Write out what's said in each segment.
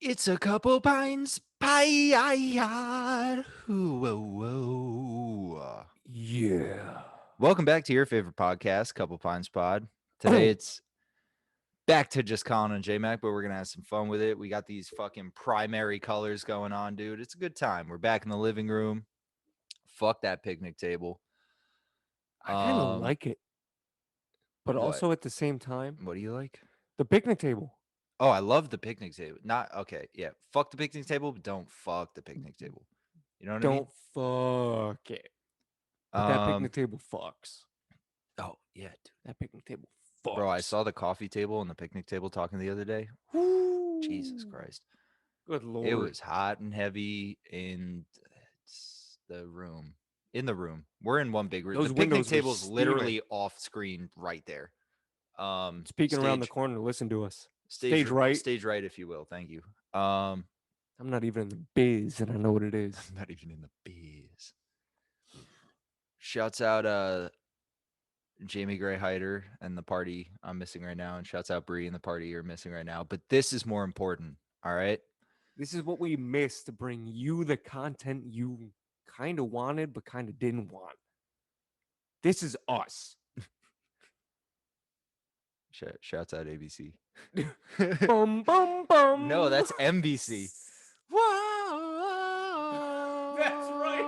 It's a couple pints pie. Whoa, whoa. Yeah. Welcome back to your favorite podcast, Couple Pines Pod. Today it's back to just Kollin and Jmac, but we're gonna have some fun with it. We got these fucking primary colors going on, dude. It's a good time. We're back in the living room. Fuck that picnic table. I kind of like it, but What? also at the same time, What do you like? the picnic table. Oh, I love the picnic table. Not okay, yeah. Fuck the picnic table, but don't fuck the picnic table. You know what I mean? Don't fuck it. But that Um. picnic table fucks. Oh yeah, dude. That picnic table Bro, I fucks. saw the coffee table and the picnic table talking the other day. Whoo, Jesus Christ. Good It lord. was hot and heavy in the room. In the room. We're in one big room. The Those picnic windows were table's steaming. literally off screen right there. Speaking around the Stage corner, listen to us. stage Stage right. stage right, if you will. Thank you. Um I'm not even in the biz, and I know what it is. I'm not even in the biz. Shouts out Jamie Gray Hyder and the party I'm missing right now, and shouts out Bree and the party you're missing right now. But this is more important. All right. This is what we missed to bring you the content you kind of wanted, but kind of didn't want. This is us. Shouts out ABC. Bum bum bum. No, that's NBC. Whoa. That's right.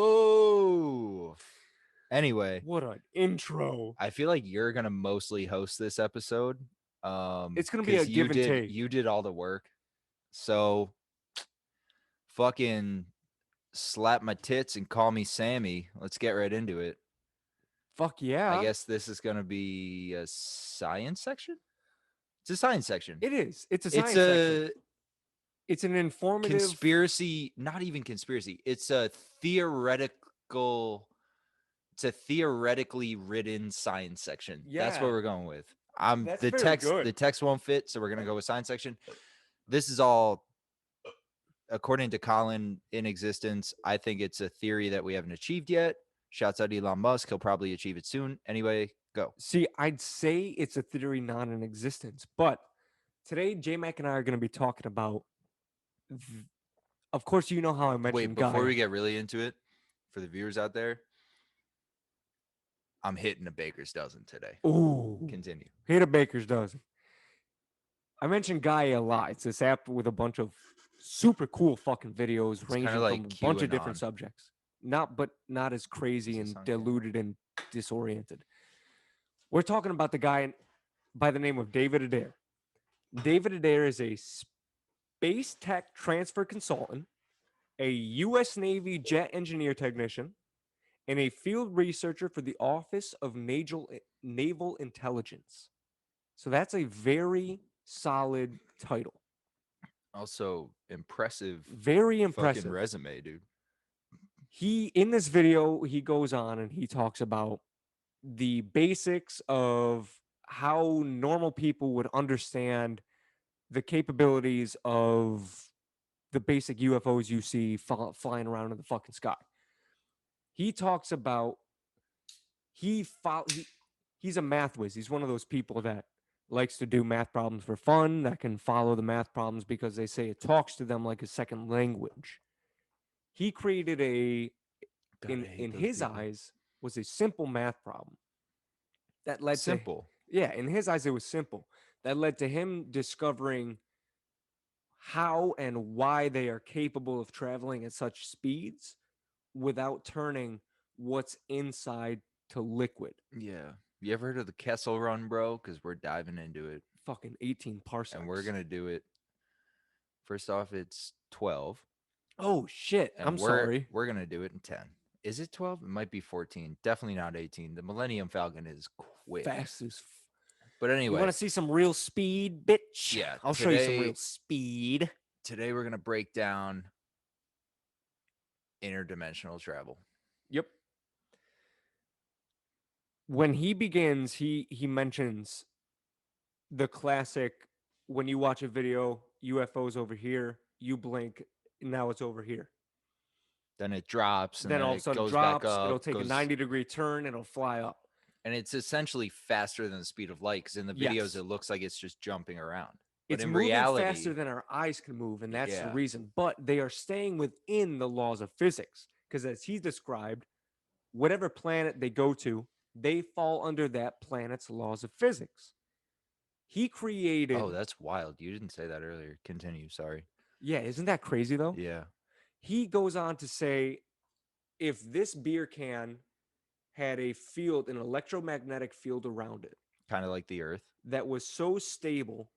Whoa. Anyway, What an intro. I feel like you're gonna mostly host this episode. It's gonna be a give and take. You did all the work. So fucking slap my tits and call me Sammy. Let's get right into it. Fuck yeah. I guess this is gonna be a science section. It's a science section. It is. It's a It's science section. It's an informative conspiracy, not even conspiracy. It's a theoretical. It's a theoretically written science section. That's what Yeah. we're going with. That's The very text. good. The text won't fit, so we're gonna go with science section. This is all according to Kollin in existence. I think it's a theory that we haven't achieved yet. Shouts out Elon Musk. He'll probably achieve it soon. Anyway, go. See, I'd say it's a theory not in existence, but today Jmac and I are going to be talking about. Of course, you know how I mentioned Wait, before Gaia. we get really into it, for the viewers out there, I'm hitting a baker's dozen today. Ooh, Continue. hit a baker's dozen. I mentioned Gaia a lot. It's this app with a bunch of super cool fucking videos ranging like from a bunch of QAnon. different subjects. Not as crazy Is this and on camera? diluted and disoriented. We're talking about the guy by the name of David Adair. David Adair is a space tech transfer consultant, a U.S. Navy jet engineer technician, and a field researcher for the Office of Naval Intelligence. So that's a very solid title. Also, impressive. Very impressive. Fucking resume, dude. He in this video he goes on and he talks about the basics of how normal people would understand the capabilities of the basic UFOs you see flying around in the fucking sky. He talks about he's a math whiz. He's one of those people that likes to do math problems for fun, that can follow the math problems because they say it talks to them like a second language. He created in his eyes was a simple math problem that led simple. In his eyes it was simple. That led to him discovering how and why they are capable of traveling at such speeds without turning what's inside to liquid. Yeah. You ever heard of the Kessel Run, bro? Because we're diving into it. Fucking 18 parsecs. And we're going to do it. First off, it's 12. Oh, shit. And I'm sorry. We're going to do it in 10. Is it 12? It might be 14. Definitely not 18. The Millennium Falcon is quick. Fast as But anyway. You want to see some real speed, bitch? Yeah. I'll show you some real speed. Today we're going to break down interdimensional travel. Yep. When he begins, he mentions the classic, when you watch a video, UFO's over here, you blink, now it's over here. Then it drops. Then all of a sudden it drops. It'll take a 90-degree turn. It'll fly up. And it's essentially faster than the speed of light because in the videos it looks like it's just jumping around. But It's in moving faster reality, than our eyes can move, and that's the yeah. reason. But they are staying within the laws of physics because, as he described, whatever planet they go to, they fall under that planet's laws of physics. He Oh, created, that's wild. You didn't say that earlier. Continue. Sorry. yeah, isn't that crazy though? Yeah. He goes on to say if this beer can had a field, an electromagnetic field around it Kind of like the Earth. that was so stable,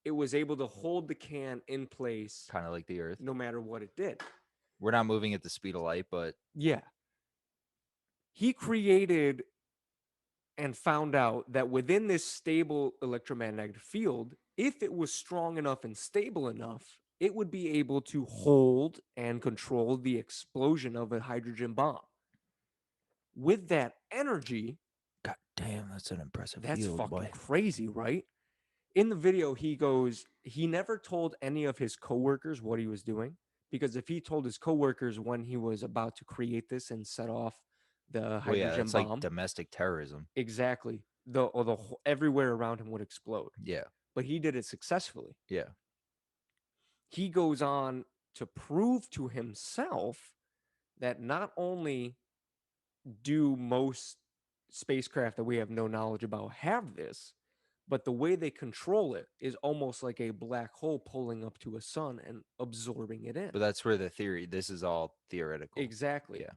it was able to hold the can in place Kind of like the Earth. no matter what it did. We're not moving at the speed of light, but Yeah. He created and found out that within this stable electromagnetic field, if it was strong enough and stable enough, it would be able to hold and control the explosion of a hydrogen bomb. With that energy, god damn, that's an impressive that's field, fucking boy. crazy, right? In the video, he goes, he never told any of his coworkers what he was doing because if he told his coworkers when he was about to create this and set off the Well, yeah, hydrogen it's like bomb, domestic terrorism. exactly, everywhere around him would explode. Yeah. But he did it successfully. Yeah. He goes on to prove to himself that not only do most spacecraft that we have no knowledge about have this, but the way they control it is almost like a black hole pulling up to a sun and absorbing it in. But that's where the theory, this is all theoretical. Exactly. Yeah.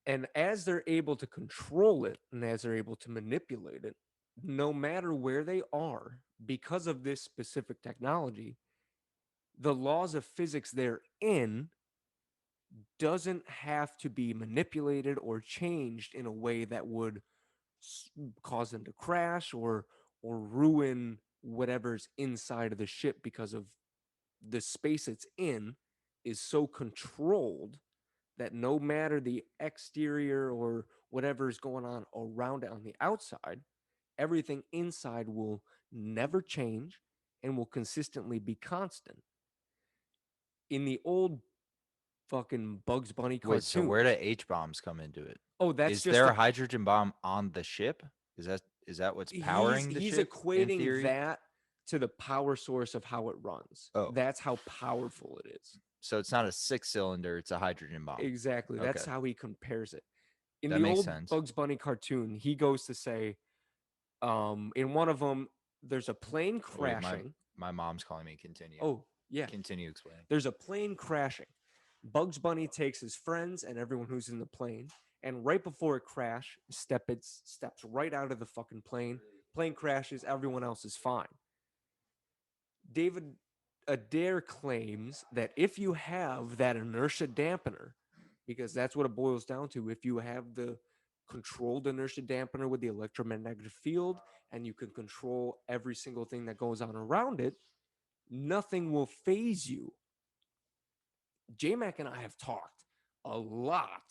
And as they're able to control it and as they're able to manipulate it, no matter where they are, because of this specific technology, the laws of physics they're in doesn't have to be manipulated or changed in a way that would cause them to crash or ruin whatever's inside of the ship because of the space it's in is so controlled that no matter the exterior or whatever is going on around it on the outside, everything inside will never change and will consistently be constant. In the old fucking Bugs Bunny Wait, so where do cartoons, H bombs come into it? oh, that's Is just there a hydrogen bomb on the ship? Is that what's powering the he's ship in equating theory? that to the power source of how it runs. Oh, That's how powerful it is. so it's not a 6-cylinder, it's a hydrogen bomb. Exactly. Okay. That's how he compares it. In That the makes old sense. Bugs Bunny cartoon, he goes to say, in one of them, there's a plane Wait, my crashing. my mom's calling me. Continue. Oh, yeah. Continue explaining. There's a plane crashing. Bugs Bunny takes his friends and everyone who's in the plane, and right before it steps right out of the fucking plane. Plane crashes, everyone else is fine. David Adair claims that if you have that inertia dampener, because that's what it boils down to, if you have the controlled inertia dampener with the electromagnetic field and you can control every single thing that goes on around it, nothing will phase you. Jmac and I have talked a lot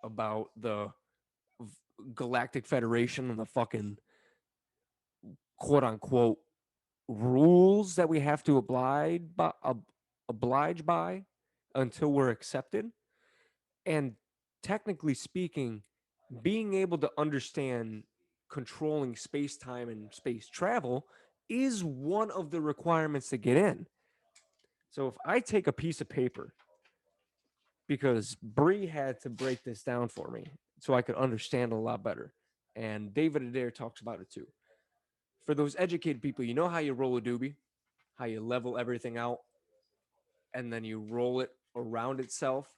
about the Galactic Federation and the fucking quote unquote rules that we have to oblige by until we're accepted. And technically speaking, being able to understand controlling space time and space travel is one of the requirements to get in. So if I take a piece of paper, because Bree had to break this down for me so I could understand a lot better. And David Adair talks about it too. For those educated people, you know how you roll a doobie, how you level everything out, and then you roll it around itself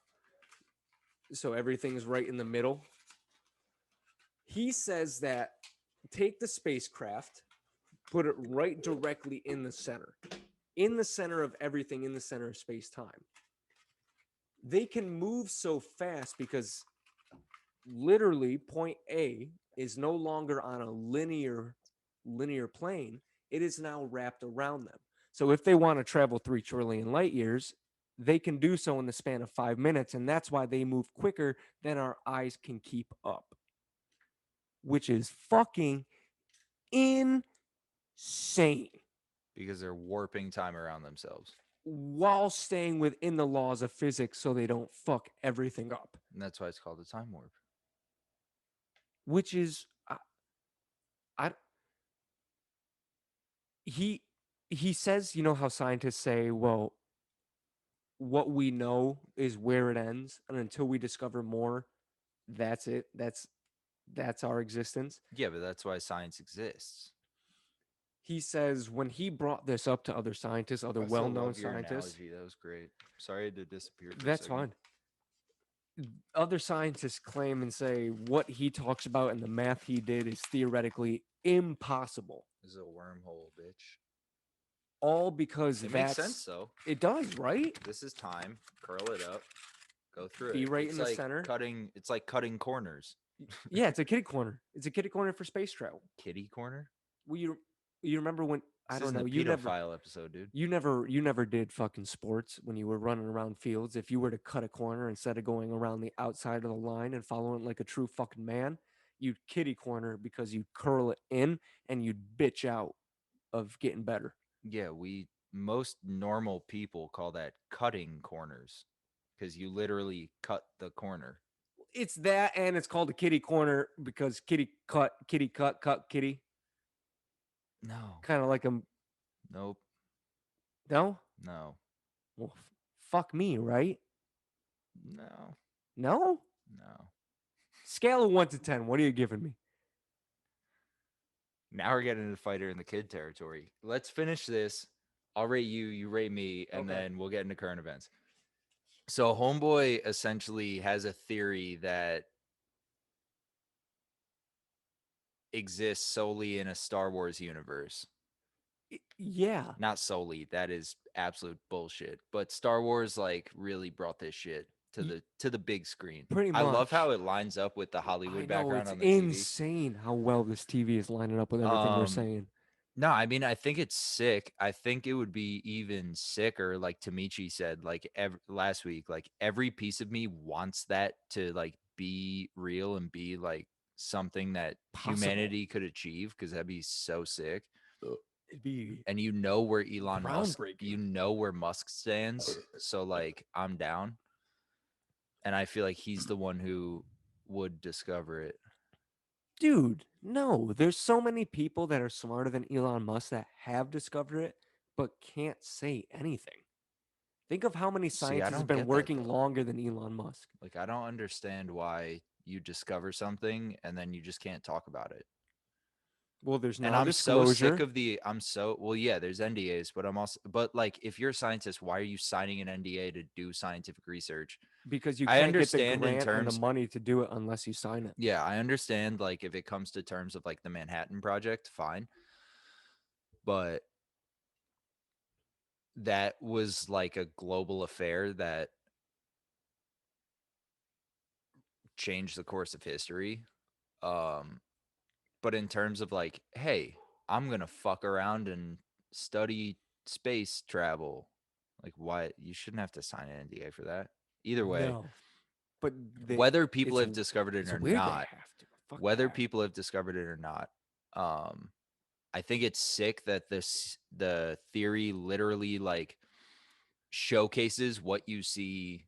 so everything's right in the middle. He says that take the spacecraft, put it right directly in the center of everything, in the center of space time. They can move so fast because literally point A is no longer on a linear plane. It is now wrapped around them. So if they want to travel 3 trillion light years, they can do so in the span of 5 minutes. And that's why they move quicker than our eyes can keep up, which is fucking insane Because they're warping time around themselves. while staying within the laws of physics so they don't fuck everything up, And that's why it's called a time warp. which is I he he says, you know how scientists say, well, what we know is where it ends, and until we discover more, that's it. That's our existence. Yeah, but that's why science exists. He says when he brought this up to other scientists, other I still well-known love your scientists, analogy. That was great. Sorry I had to disappear for a that's second. fine. Other scientists claim and say what he talks about and the math he did is theoretically impossible. This is a wormhole, bitch. All because It makes sense though. it does, right? This is time. Curl it up. Go through Be it. right It's in the like center. cutting. It's like cutting corners. Yeah, it's a kitty corner. It's a kitty corner for space travel. Kitty corner. Well, you remember when I This don't isn't know, a pedophile episode, dude. you never did fucking sports when you were running around fields. If you were to cut a corner instead of going around the outside of the line and following like a true fucking man, you'd kitty corner because you'd curl it in and you'd bitch out of getting better. Yeah, we most normal people call that cutting corners because you literally cut the corner. It's that, and it's called a kitty corner because kitty cut, cut kitty. No. Kind of like a Nope. no. No. Well, fuck me, right? No. No. No. Scale of 1 to 10. What are you giving me? Now we're getting into fighter in the kid territory. Let's finish this. I'll rate you, you rate me, and Okay. then we'll get into current events. So Homeboy essentially has a theory that exists solely in a Star Wars universe. Yeah. Not solely, that is absolute bullshit. But Star Wars like really brought this shit to the big screen. Pretty I love much. how it lines up with the I Hollywood know background it's on the TV. insane how well this TV is lining up with everything we're Um saying. no, I mean I think it's sick. I think it would be even sicker, like Tamichi said, like last week, like every piece of me wants that to like be real and be like something that Possible. humanity could achieve because that'd be so sick. It'd be And you know where Elon Musk, you groundbreaking. know where Musk stands. So like I'm down. And I feel like he's the one who would discover it. Dude, no. There's so many people that are smarter than Elon Musk that have discovered it, but can't say anything. Think of how many See, I scientists have don't been get that working though. longer than Elon Musk. Like I don't understand why you discover something and then you just can't talk about it. Well, there's And I'm so sick non-disclosure of well, yeah, there's NDAs, but I'm also, but like, if you're a scientist, why are you signing an NDA to do scientific research? because you I can't get the understand in grant and the terms, money to do it unless you sign it. yeah, I understand like if it comes to terms of like the Manhattan Project, fine, but that was like a global affair that changed the course of history. Um, but in terms of like, hey, I'm gonna fuck around and study space travel. Like, why you shouldn't have to sign an NDA for that. Either way, No. But whether people have discovered it it's or weird they not, have to. Fuck whether that. people have discovered it or not, I think it's sick that the theory literally like showcases what you see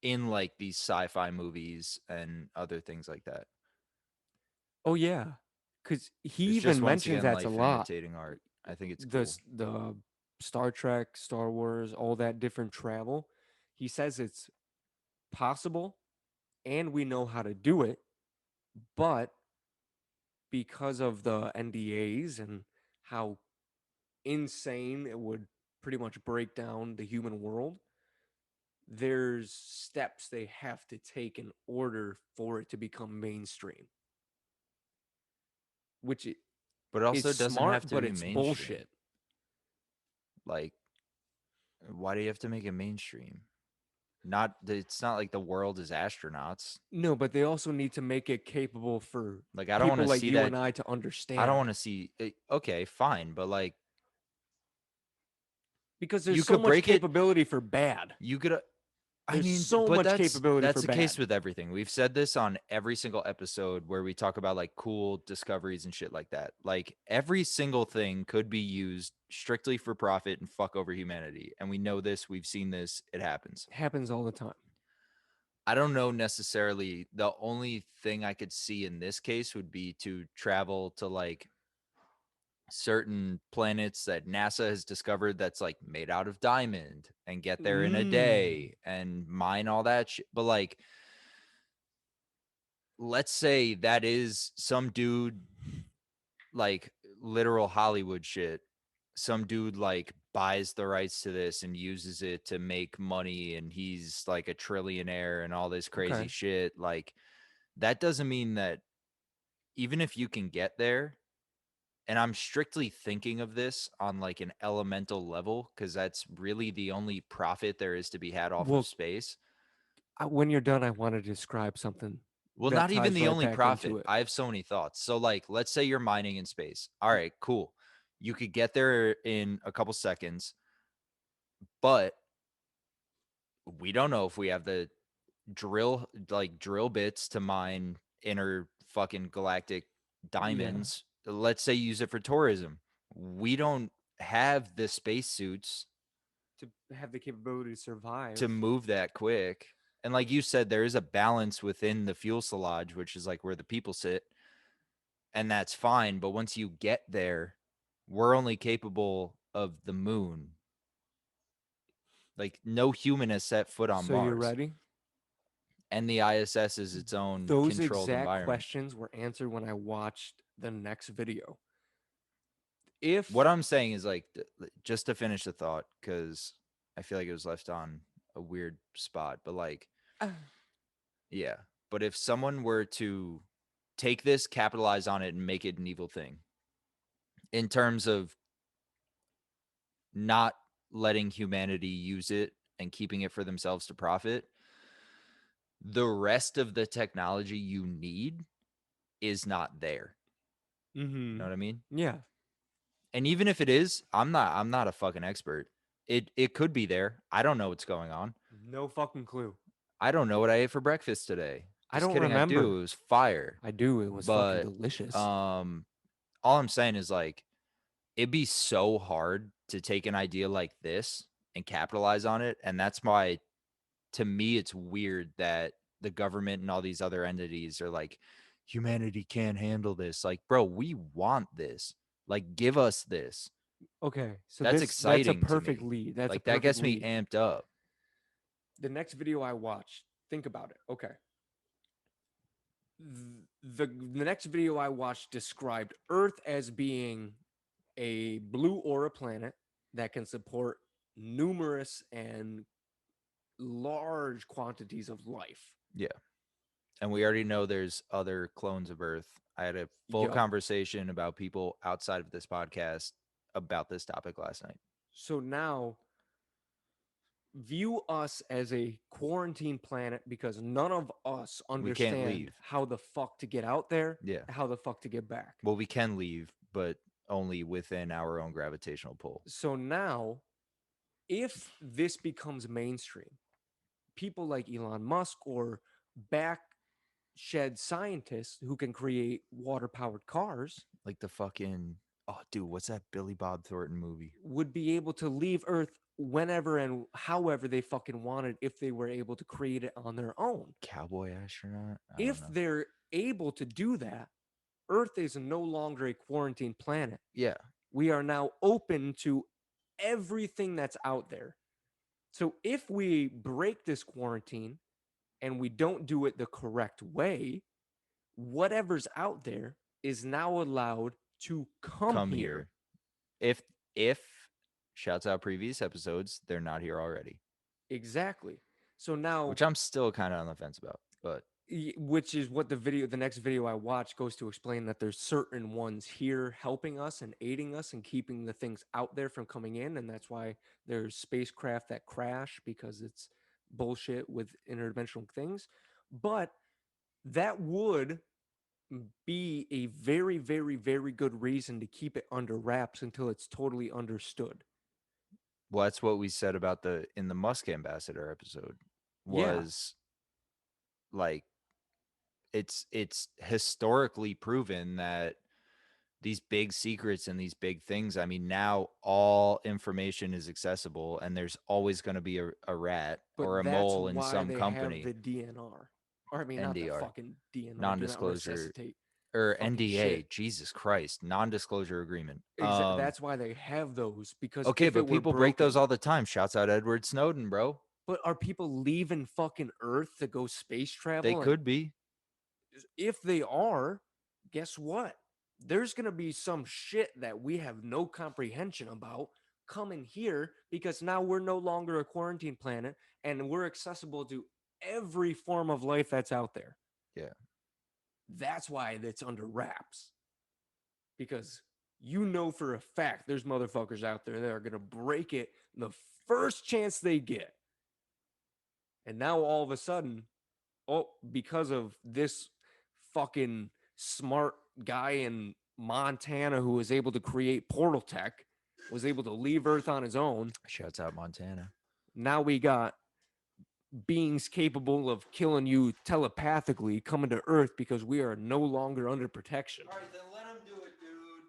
in like these sci-fi movies and other things like that. Oh yeah. Cuz he It's just even once mentions again that's a life lot. imitating art. I think it's The cool. the Star Trek, Star Wars, all that different travel. He says it's possible and we know how to do it, but because of the NDAs and how insane it would pretty much break down the human world, there's steps they have to take in order for it to become mainstream, which But it is also doesn't have smart, to but be it's mainstream. bullshit. Like, why do you have to make it mainstream? It's not like the world is astronauts. No, but they also need to make it capable for Like, I don't want people to like see you that. and I to I don't understand. want to see it. Okay, fine, but like Because you there's so could much break it. capability for bad. You could I There's mean, so but much capability that's for the case bad. with everything. We've said this on every single episode where we talk about like cool discoveries and shit like that. Like every single thing could be used strictly for profit and fuck over humanity. And we know this, we've seen this, it happens. Happens all the time. I don't know necessarily. The only thing I could see in this case would be to travel to like certain planets that NASA has discovered that's like made out of diamond and get there in a Mm. day and mine all that shit. But like, let's say that is some dude, like literal Hollywood shit. Some dude like buys the rights to this and uses it to make money and he's like a trillionaire and all this crazy Okay. shit. Like, that doesn't mean that even if you can get there, and I'm strictly thinking of this on like an elemental level because that's really the only profit there is to be had off of Well, space. when you're done, I want to describe something Well, that not even ties the right only back into profit. it. I have so many thoughts. So, like, let's say you're mining in space. All right, cool. You could get there in a couple seconds, but we don't know if we have the drill bits to mine inner fucking galactic Yeah. diamonds. Let's say use it for tourism. We don't have the spacesuits To have the capability to to survive. move that quick. And like you said, there is a balance within the fuselage, which is like where the people sit, and that's fine. But once you get there, we're only capable of the moon. Like no human has set foot on So you're Mars, ready? and the ISS is its own Those controlled exact environment. questions were answered when I watched the next video. What If I'm saying is like just to finish the thought, because I feel like it was left on a weird spot, but like, yeah. But if someone were to take this, capitalize on it, and make it an evil thing, in terms of not letting humanity use it and keeping it for themselves to profit, the rest of the technology you need is not there. You know mm-hmm. what I mean? Yeah, And even if it is, I'm not a fucking expert. It could be there. I don't know what's going on. no fucking clue. I don't know what I ate for breakfast today. I Just don't kidding, I do. remember. It was fire. I do. It was fucking But delicious. um all I'm saying is like it'd be so hard to take an idea like this and capitalize on it. And that's why to me it's weird that the government and all these other entities are like, humanity can't handle this. Like, bro, we want this. Like, give us this. Okay, so That's that's a exciting to perfect me. lead. That's a Like, that perfect gets me lead. amped up. The next video I watched, think about it. Okay. The next video I watched described Earth as being a blue aura planet that can support numerous and large quantities of life. Yeah. And we already know there's other clones of Earth. I had a full Yup. conversation about people outside of this podcast about this topic last night. So now view us as a quarantine planet because none of us We can't understand leave. how the fuck to get out there, Yeah. how the fuck to get back. Well, we can leave, but only within our own gravitational pull. So now, if this becomes mainstream, people like Elon Musk or back shed scientists who can create water powered cars Like the fucking, oh, dude, what's that Billy Bob Thornton movie? would be able to leave Earth whenever and however they fucking wanted if they were able to create it on their own. Cowboy astronaut? I don't If know. they're able to do that, Earth is no longer a quarantine planet. Yeah. We are now open to everything that's out there. So if we break this quarantine and we don't do it the correct way, whatever's out there is now allowed to come Come here. here. If shouts out previous episodes, they're not here already. Exactly. So now, Which I'm still kind of on the fence about. But which is what the next video I watch goes to explain that there's certain ones here helping us and aiding us and keeping the things out there from coming in. And that's why there's spacecraft that crash because it's bullshit with interdimensional things. But that would be a very, very, very good reason to keep it under wraps until it's totally understood. well, that's what we said about the in the Musk ambassador episode Yeah, was like it's historically proven that these big secrets and these big things, I mean, now all information is accessible and there's always going to be a rat but or a that's mole in why some they have company. the DNR. Or I mean, not the NDR, fucking DNR, do not non-disclosure, resuscitate. or fucking shit. NDA. Jesus Christ, non-disclosure agreement. That's why they have those, because Okay, if it but were people break those broken, all the time. Shouts out Edward Snowden, bro. but are people leaving fucking Earth to go space They travel? And could be. if they are, guess what? There's going to be some shit that we have no comprehension about coming here, because now we're no longer a quarantine planet and we're accessible to every form of life that's out there. Yeah. That's why it's under wraps, because you know for a fact there's motherfuckers out there that are going to break it the first chance they get. And now all of a sudden, oh, because of this fucking smart guy in Montana who was able to create portal tech, was able to leave Earth on his own. Shouts out Montana. Now we got beings capable of killing you telepathically coming to Earth because we are no longer under protection. All right, then let him do it, dude.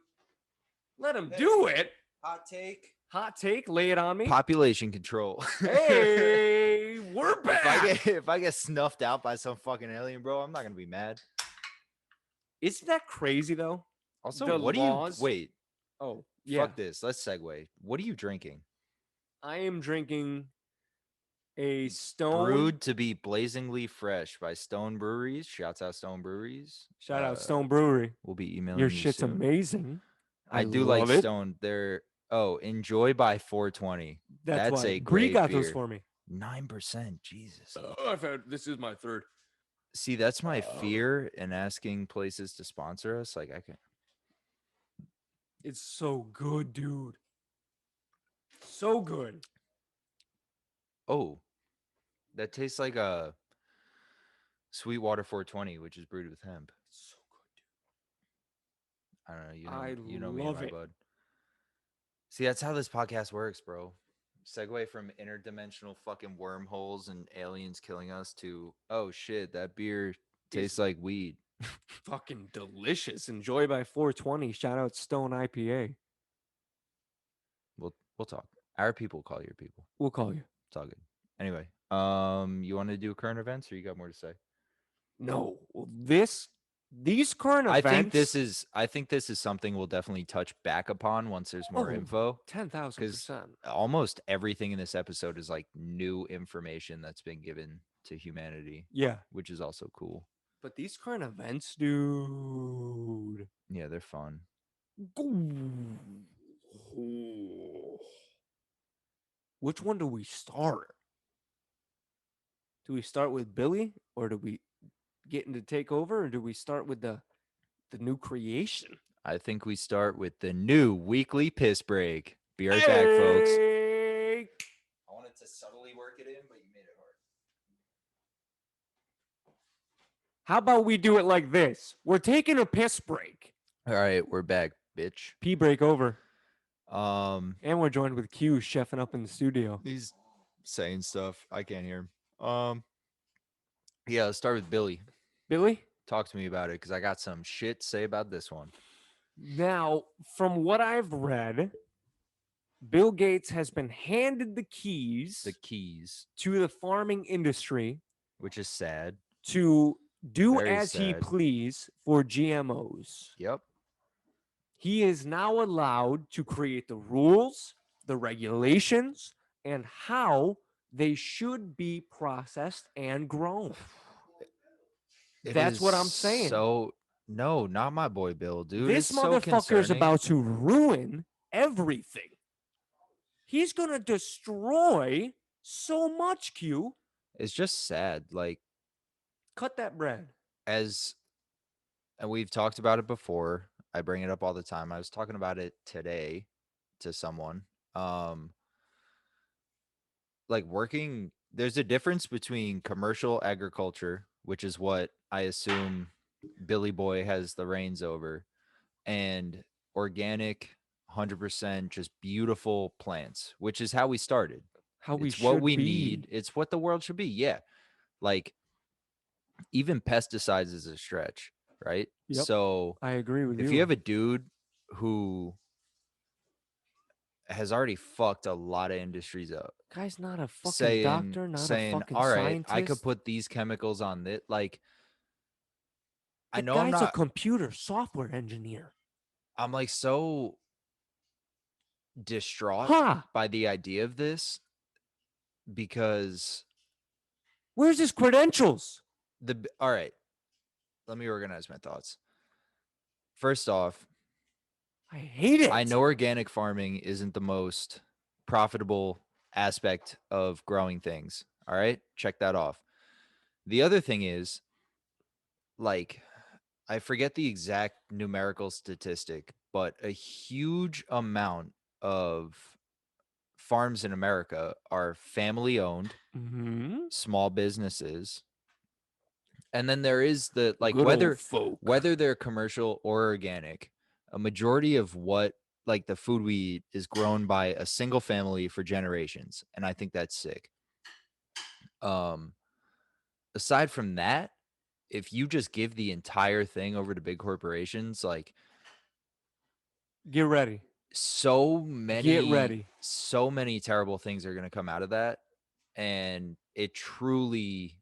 Let him do it. Hot take. Hot take. Lay it on me. Population control. Hey, we're back. If I get snuffed out by some fucking alien, bro, I'm not gonna be mad. Isn't that crazy though? Also, The what laws- do you wait? Oh, yeah. Fuck this. Let's segue. What are you drinking? I am drinking a Stone. Brewed to be blazingly fresh by Stone Breweries. Shouts out Stone Breweries. Shout out Stone Brewery. We'll be emailing Your you shit's soon. amazing. I do like love it. Stone. They're Enjoy by 420. That's why a Bree great got beer. those for me. 9%. Jesus. I've had, this is my third. See, that's my fear in asking places to sponsor us. Like I can. It's so good, dude. So good. Oh, that tastes like a Sweetwater 420, which is brewed with hemp. So good, I don't know. I You know me and love my it. bud. See, that's how this podcast works, bro. Segue from interdimensional fucking wormholes and aliens killing us to, oh shit, that beer tastes like weed. Fucking delicious. Enjoy by 420. Shout out Stone IPA. We'll talk. Our people call your people. We'll call you. It's all good. Anyway, you want to do current events, or you got more to say? No, well, these current events. I think this is something we'll definitely touch back upon once there's more info. 10,000%. Almost everything in this episode is like new information that's been given to humanity. Yeah, which is also cool. But these current events, dude. Yeah, they're fun. Which one do we start? Do we start with Billy, or do we get into Takeover, or do we start with the new creation? I think we start with the new weekly piss break. Be right back, folks. I wanted to subtly work it in, but you made it hard. How about we do it like this? We're taking a piss break. All right, we're back, bitch. Pee break over. And we're joined with Q chefing up in the studio. He's saying stuff. I can't hear him. Yeah, let's start with Billy. Billy? Talk to me about it, because I got some shit to say about this one. Now, from what I've read, Bill Gates has been handed the keys to the farming industry, which is sad, to do Very as sad. he please for GMOs. Yep. He is now allowed to create the rules, the regulations, and how they should be processed and grown. That's what I'm saying. So, no, not my boy Bill, dude. This it's so motherfucker's about to ruin everything. He's going to destroy so much, Q. It's just sad. Like, cut that bread. And we've talked about it before. I bring it up all the time. I was talking about it today to someone. Like working, there's a difference between commercial agriculture, which is what I assume Billy Boy has the reins over, and organic, 100% just beautiful plants, which is how we started. It's what we need. It's what the world should be. Yeah. Like, even pesticides is a stretch, right? Yep, so I agree with you. If you have a dude who has already fucked a lot of industries up, guy's not a fucking doctor, not a fucking all right, scientist. I could put these chemicals on this. Like, I The know I'm guy's a not. computer software engineer. I'm like so distraught Huh? by the idea of this because Where's his credentials? all right, let me organize my thoughts. First off, I hate I it. know organic farming isn't the most profitable aspect of growing things. All right, check that off. The other thing is, like, I forget the exact numerical statistic, but a huge amount of farms in America are family owned, Mm-hmm. small businesses. And then there is the like Good old folk. whether they're commercial or organic, a majority of what like the food we eat is grown by a single family for generations. And I think that's sick. Um aside from that, if you just give the entire thing over to big corporations, like Get ready. so Get many ready. so many terrible things are going to come out of that, and it truly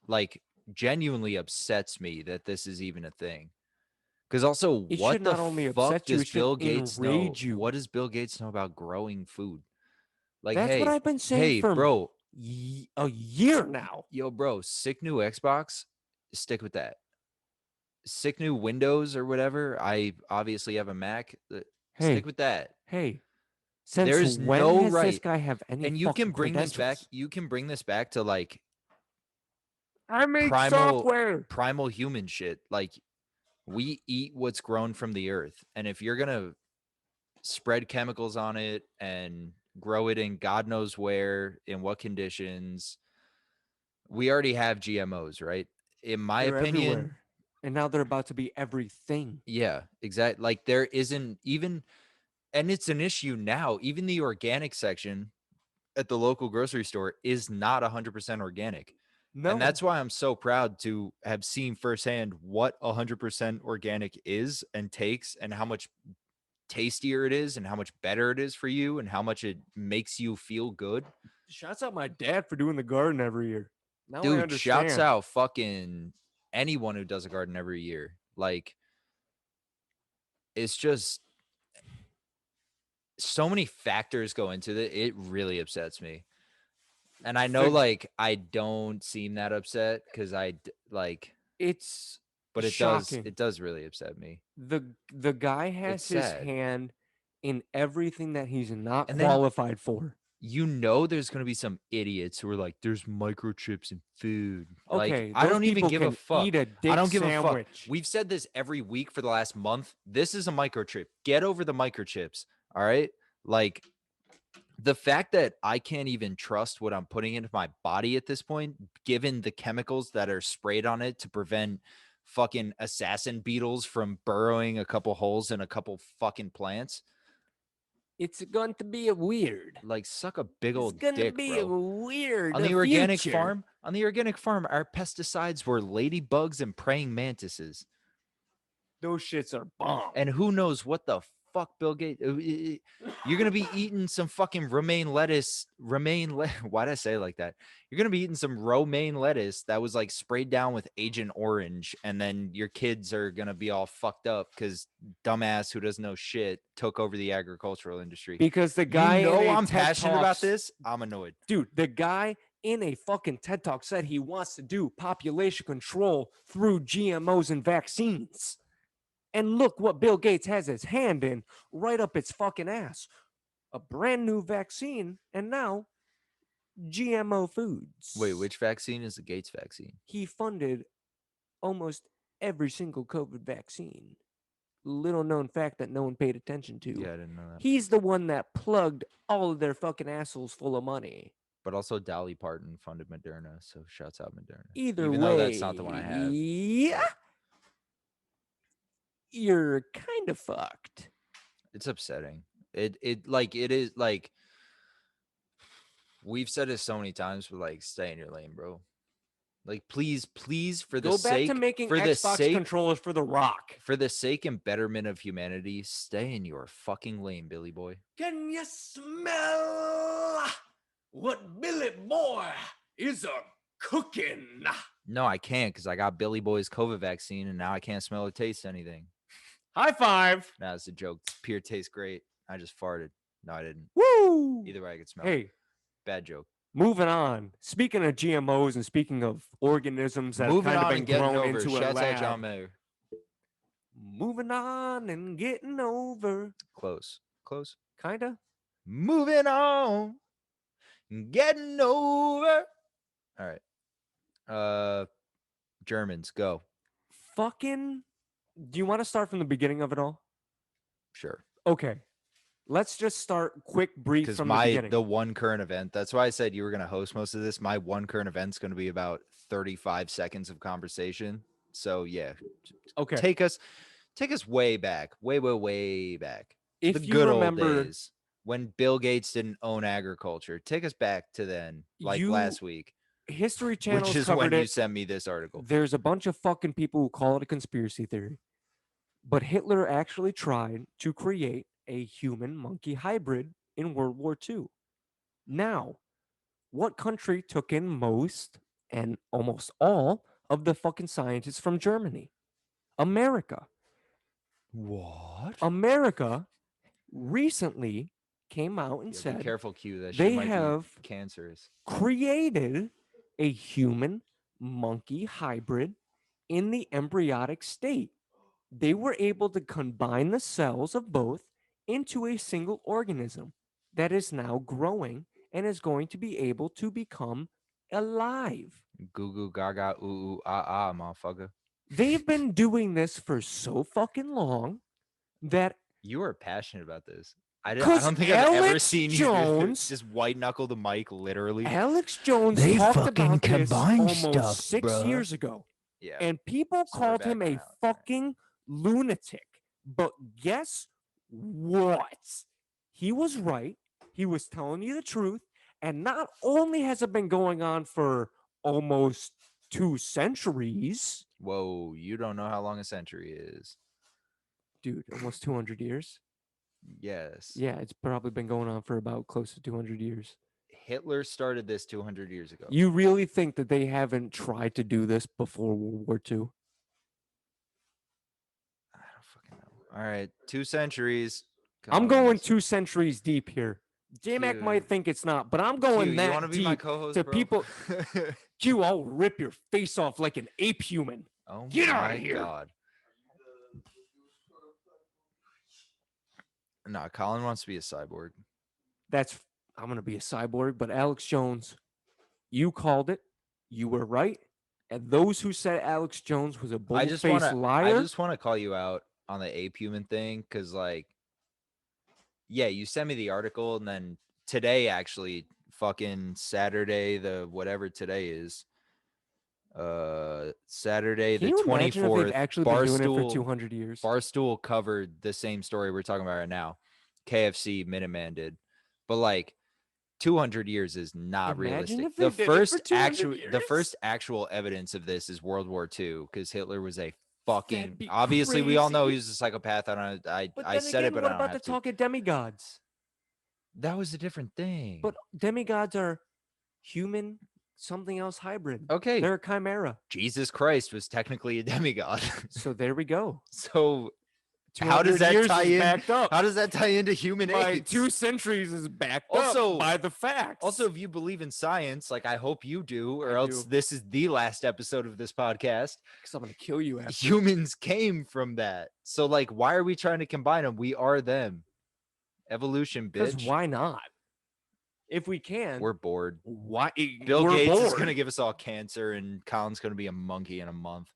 like genuinely upsets me that this is even a thing. Because also, It should what the not only fuck upset you, does it should Bill Gates know? enrage you. What does Bill Gates know about growing food? Like, That's what I've been saying hey, for bro, a year now. yo, bro, sick new Xbox, stick with that. Sick new Windows or whatever. I obviously have a Mac. Stick Hey, with that. hey, since There's when no has this right, guy have any and you can fucking bring this back. credentials? You can bring this back to like I make primal, software. primal human shit. Like we eat what's grown from the earth, and if you're gonna spread chemicals on it and grow it in God knows where, in what conditions. We already have GMOs, right? In my They're opinion, everywhere. And now they're about to be everything. yeah, exactly. Like there isn't even, and it's an issue now. Even the organic section at the local grocery store is not 100% organic. And No. that's why I'm so proud to have seen firsthand what 100% organic is and takes, and how much tastier it is and how much better it is for you and how much it makes you feel good. Shouts out my dad for doing the garden every year. Now I Dude, shouts understand. out fucking anyone who does a garden every year. Like, it's just so many factors go into it. It really upsets me. And I know, The like, I don't seem that upset because like, it's but shocking. it does really upset me. The guy It's has his sad. hand in everything that he's not And then qualified for. you know there's going to be some idiots who are like, there's microchips in food. Like, Okay, I those don't even people give a can eat fuck. a I dick don't give a fuck. sandwich. We've said this every week for the last month. This is a microchip. Get over the microchips. All right. Like, the fact that I can't even trust what I'm putting into my body at this point, given the chemicals that are sprayed on it to prevent fucking assassin beetles from burrowing a couple holes in a couple fucking plants. It's going to be a weird. Like, suck a big It's old going to dick, be a bro. weird On the future. organic farm, our pesticides were ladybugs and praying mantises. Those shits are bomb. And who knows what the fuck Bill Gates. You're gonna be eating some fucking romaine lettuce. Why did I say it like that? You're gonna be eating some romaine lettuce that was like sprayed down with Agent Orange, and then your kids are gonna be all fucked up because dumbass who doesn't know shit took over the agricultural industry. Because the You guy in know a I'm TED passionate about Talks, this. I'm annoyed. dude, the guy in a fucking TED Talk said he wants to do population control through GMOs and vaccines. And look what Bill Gates has his hand in right up its fucking ass. A brand new vaccine, and now GMO Wait, foods. which vaccine is the Gates vaccine? He funded almost every single COVID vaccine. Little known fact that no one paid attention to. Yeah, I didn't know that. He's the one that plugged all of their fucking assholes full of money. But also Dolly Parton funded Moderna, so shouts out Moderna. Either Even though way, that's not the one I have. yeah, you're kind of fucked. It's upsetting. It is like we've said it so many times, but like stay in your lane, bro. Like please Go back to making Xbox controllers for The Rock. for the sake and betterment of humanity, stay in your fucking lane, Billy boy. Can you smell what Billy Boy is a cooking? No, I can't because I got Billy Boy's COVID vaccine and now I can't smell or taste anything. High five. Nah, it's a joke. Beer tastes great. I just farted. No, I didn't. Woo! Either way, I could smell it. Hey, Bad joke. moving on. Speaking of GMOs and speaking of organisms that have Moving kind of on been and getting grown over. into a Shouts out John lab. Mayer. Moving on and getting over. Close. Close. Kinda. Moving on. And getting over. All right. Germans, go. Fucking. Do you want to start from the beginning of it all? Sure. Okay. Let's just start brief Because from the beginning. the one current event, that's why I said you were going to host most of this. My one current event's going to be about 35 seconds of conversation. So yeah, Okay. take us way back, way back. If The you good old remember, days when Bill Gates didn't own agriculture. Take us back to then, like last week, History which Channel's is covered when you it. sent me this article. There's a bunch of fucking people who call it a conspiracy theory. But Hitler actually tried to create a human monkey hybrid in World War II. Now, what country took in most and almost all of the fucking scientists from Germany? America. What? America recently came out and said be careful, Q. That they shit might have be cancerous. created a human monkey hybrid in the embryonic state. They were able to combine the cells of both into a single organism that is now growing and is going to be able to become alive. Goo goo gaga ooh ooh ah ah, motherfucker. They've been doing this for so fucking long that You are passionate about this. I because don't think I've ever Alex seen you Jones, just white knuckle the mic, literally. Alex Jones They talked fucking about this combine almost stuff, 6 bruh. years ago. Yeah. And people So we're called back him on a Alex, right? fucking lunatic. But guess what? He was right. He was telling you the truth. And not only has it been going on for almost 2 centuries, Whoa, you don't know how long a century is. dude, almost 200 years. Yes. Yeah, it's probably been going on for about close to 200 years. Hitler started this 200 years ago. You really think that they haven't tried to do this before World War II? I don't fucking know. All right, 2 centuries. I'm going comes- 2 centuries deep here. Jmac Q. might think it's not, but I'm Q, going you that want to be my deep co-host, to bro? people. Q, I'll rip your face off like an ape human. Oh Get my outta here. God. No, Kollin wants to be a cyborg. I'm going to be a cyborg, but Alex Jones, you called it. You were right. And those who said Alex Jones was a bull-faced liar. I just want to call you out on the ape human thing because, like, yeah, you sent me the article, and then today, actually, fucking Saturday, the whatever today is, Saturday Can the you imagine if 24th, they've actually been doing it for 200 years? Barstool covered the same story we're talking about right now. KFC, Minuteman did, but like 200 years is not Imagine realistic. if they did it for 200 The years. first actual evidence of this is World War II because Hitler was a fucking. That'd be Obviously, we all know crazy. he was a psychopath. But I then said again, it, but what I don't about the have to. talk of demigods? That was a different thing. But demigods are human, something else hybrid. Okay, They're a chimera. Jesus Christ was technically a demigod. So there we go. So how does 200 that years tie is in? backed up. How does that tie into human By apes? 2 centuries is backed Also- up by the facts. Also, if you believe in science, like I hope you do, or I else do. this is the last episode of this podcast. because I'm gonna kill you after. Humans came from that. So, like, why are we trying to combine them? We are them. Evolution, Because bitch. why not? If we can, We're bored. why? Bill we're Gates is bored. gonna give us all cancer, and Colin's gonna be a monkey in a month.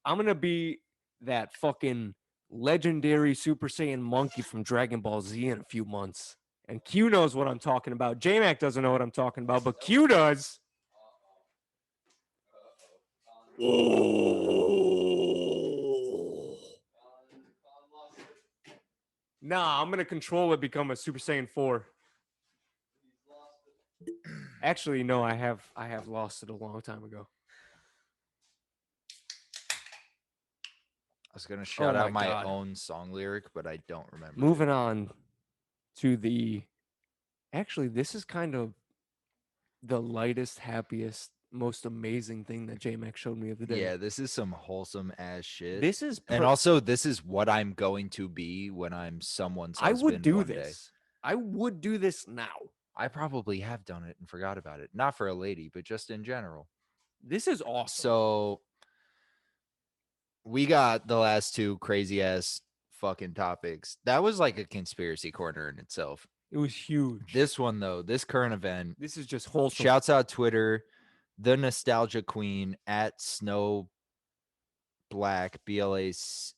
I'm gonna be that fucking legendary Super Saiyan monkey from Dragon Ball Z in a few months. And Q knows what I'm talking about. Jmac doesn't know what I'm talking about, but Q does. Nah, I'm gonna control it, become a Super Saiyan 4. Actually, no, I have lost it a long time ago. I was gonna shout my out my God. own song lyric, but I don't remember. Moving on to the. Actually, this is kind of the lightest, happiest most amazing thing that Jmac showed me of the day. Yeah, this is some wholesome ass shit. This is And also, this is what I'm going to be when I'm someone's I would husband do one day. this. I would do this now. I probably have done it and forgot about it. Not for a lady, but just in general. This is awesome. So we got the last two crazy ass fucking topics. That was like a conspiracy corner in itself. It was huge. This one though, this current event, This is just wholesome. shouts out Twitter, the nostalgia queen at Snow Black BLACCK.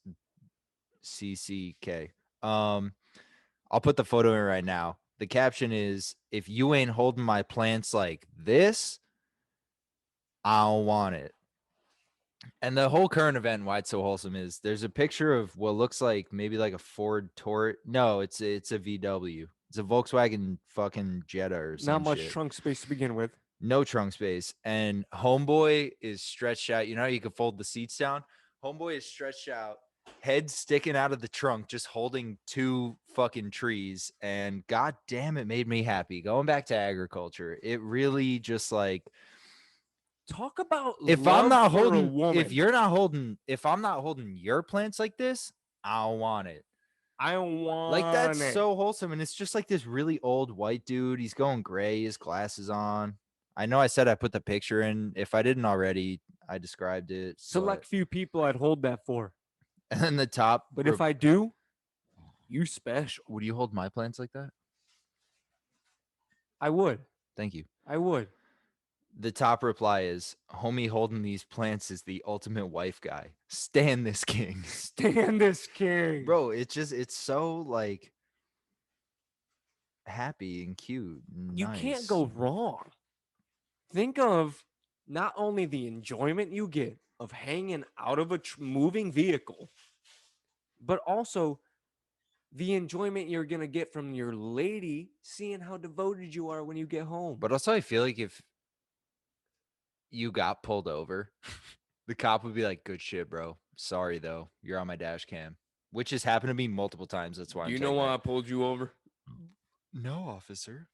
I'll put the photo in right now. The caption is, if you ain't holding my plants like this, I don't want it. And the whole current event, why it's so wholesome, is there's a picture of what looks like maybe like a Ford Torque. No, it's a VW. It's a Volkswagen fucking Jetta or some Not much shit. trunk space to begin with. No trunk space. And Homeboy is stretched out. You know how you can fold the seats down? Homeboy is stretched out, head sticking out of the trunk, just holding two fucking trees. And god damn, it made me happy. Going back to agriculture, it really just like, Talk about if love I'm not for a holding, woman. if I'm not holding your plants like this, I don't want it. I don't want Like, that's it. so wholesome. And it's just like this really old white dude. He's going gray, his glasses on. I know I said I put the picture in. If I didn't already, I described it. Select few people I'd hold that for. And then the top. But if I do, you special. Would you hold my plants like that? I would. Thank you. I would. The top reply is, homie holding these plants is the ultimate wife guy. Stand this king. Stand this king. Bro, it's so like happy and cute. And You can't go wrong. Think of not only the enjoyment you get of hanging out of a moving vehicle, but also the enjoyment you're going to get from your lady seeing how devoted you are when you get home. But also, I feel like if you got pulled over, the cop would be like, good shit, bro. Sorry, though. You're on my dash cam. Which has happened to me multiple times. That's why Do you know why I pulled you over? No, officer.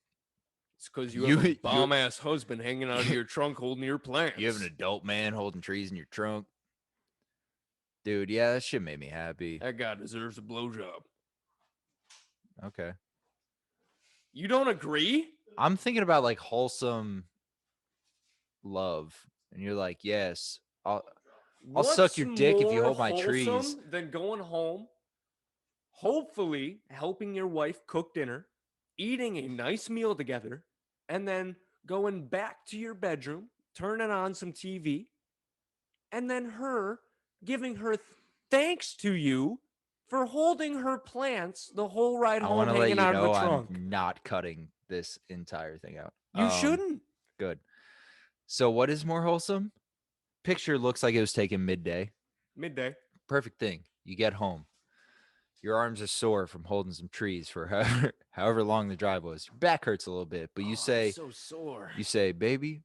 It's because you have a bomb-ass husband hanging out of your trunk holding your plants. You have an adult man holding trees in your trunk. Dude, yeah, that shit made me happy. That guy deserves a blowjob. Okay. You don't agree? I'm thinking about like wholesome love. And you're like, yes, I'll suck your dick if you hold my trees. Than going home, hopefully helping your wife cook dinner, eating a nice meal together, and then going back to your bedroom, turning on some TV, and then her giving her thanks to you for holding her plants the whole ride home, hanging out of the trunk. I'm not cutting this entire thing out. You shouldn't. Good. So what is more wholesome? Picture looks like it was taken midday. Midday. Perfect thing. You get home. Your arms are sore from holding some trees for however long the drive was. Your back hurts a little bit, but you say, I'm so sore. You say, baby,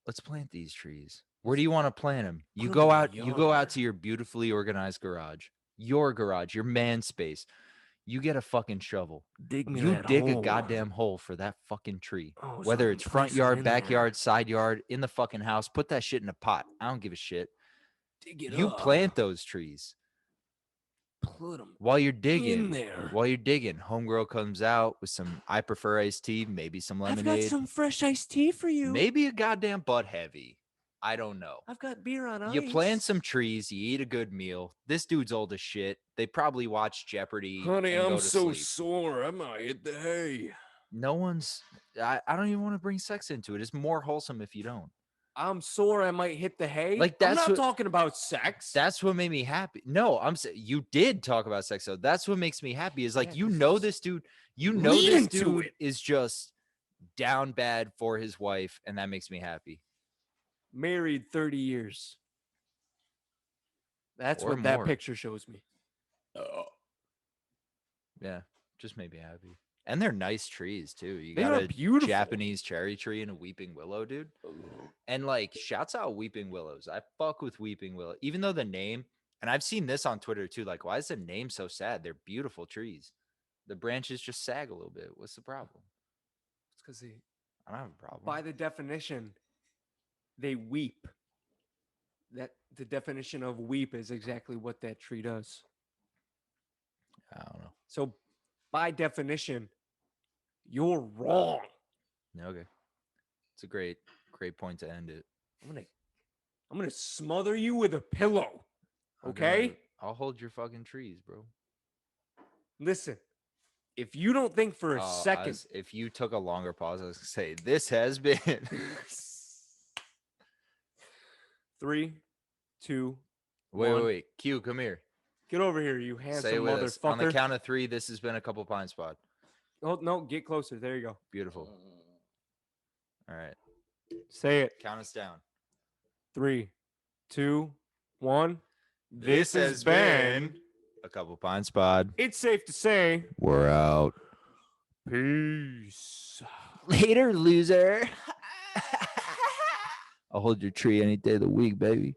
let's plant these trees. Where do you want to plant them? You Put 'em go in the out. You go out yard. to your beautifully organized garage, your man space. You get a fucking shovel. Dig me You that dig hole. a goddamn hole for that fucking tree. Oh, so I Whether can it's front place it yard, in backyard, side yard, in the fucking house, put that shit in a pot. I don't give a shit. Dig it You up. plant those trees. Put them While you're digging, in there. homegirl comes out with some I prefer iced tea, maybe some lemonade. I've got some fresh iced tea for you. Maybe a goddamn butt heavy. I don't know. I've got beer on ice. You plant some trees, you eat a good meal. This dude's old as shit. They probably watch Jeopardy. Honey, and I'm go to so sleep. sore. I might hit the hay. No one's. I don't even want to bring sex into it. It's more wholesome if you don't. I'm sore. I might hit the hay. Like, I'm that's not what- talking about sex. That's what made me happy. No, I'm saying you did talk about sex though. That's what makes me happy. Is like, Yeah, you 'cause know it's this dude. You know leading this to dude it. is just down bad for his wife, and that makes me happy. Married 30 years. That's Or what that more. picture shows me. Yeah, just made me happy. And they're nice trees too. You They got are a beautiful. Japanese cherry tree and a weeping willow, dude. And like, shouts out weeping willows. I fuck with weeping willow, even though the name. And I've seen this on Twitter too. Like, why is the name so sad? They're beautiful trees. The branches just sag a little bit. What's the problem? It's because I don't have a problem. by the definition, they weep. That the definition of weep is exactly what that tree does. I don't know. So by definition, you're wrong. Okay. It's a great point to end it. I'm gonna smother you with a pillow. Okay? I'll hold your fucking trees, bro. Listen, if you don't think for a second, if you took a longer pause, I was gonna say this has been 3, 2, wait. Q, come here. get over here, you handsome Say it with us. motherfucker. On the count of 3, this has been a Couple Pines Pod. Oh no, get closer. There you go. Beautiful. All right. Say it. Count us down. 3, 2, 1. This has been a Couple Pines Pod. It's safe to say We're out. peace. Later, loser. I'll hold your tree any day of the week, baby.